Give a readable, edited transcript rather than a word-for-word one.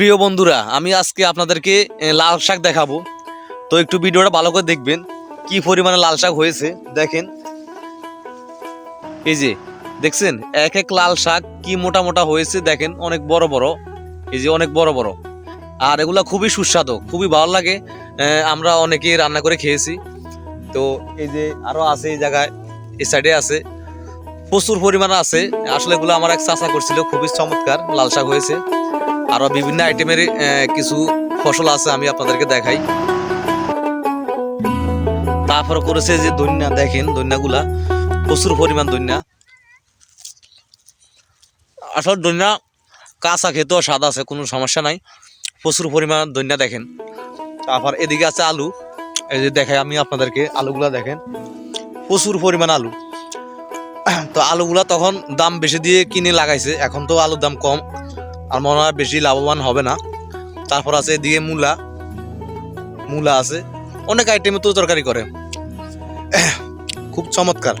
প্রিয় বন্ধুরা, আমি আজকে আপনাদেরকে লাল শাক দেখাবো। তো একটু ভিডিওটা ভালো করে দেখবেন কি পরিমাণে লাল শাক হয়েছে। দেখেন, এই যে দেখছেন এক এক লাল শাক কি মোটা মোটা হয়েছে। দেখেন অনেক বড় বড়, এই যে অনেক বড় বড়। আর এগুলা খুবই সুস্বাদু, খুবই ভালো লাগে। আমরা অনেকেই রান্না করে খেয়েছি। তো এই যে আরো আছে এই জায়গায়, এই সাইডে আছে, প্রচুর পরিমাণে আছে। আসলে এগুলো আমার এক চাচা করছিল, খুবই চমৎকার লাল শাক হয়েছে। আরো বিভিন্ন আইটেমের কিছু ফসল আছে, আমি আপনাদেরকে দেখাই। তারপর করেছে যে দইন্যা, দেখেন দইন্যাগুলা প্রচুর পরিমাণ দইন্যা। আসলে দইন্যা কাঁচা খেতেও স্বাদ আছে, কোনো সমস্যা নাই। প্রচুর পরিমাণ দইন্যা দেখেন। তারপর এদিকে আছে আলু, এই যে দেখাই আমি আপনাদেরকে, আলুগুলা দেখেন প্রচুর পরিমাণ আলু। তো আলুগুলা তখন দাম বেশি দিয়ে কিনে লাগাইছে, এখন তো আলুর দাম কম, আর মনে হয় বেশি লাভবান হবে না। তারপর আছে এদিকে মূলা, মূলা আছে, অনেক আইটেমে তো তরকারি করে, খুব চমৎকার।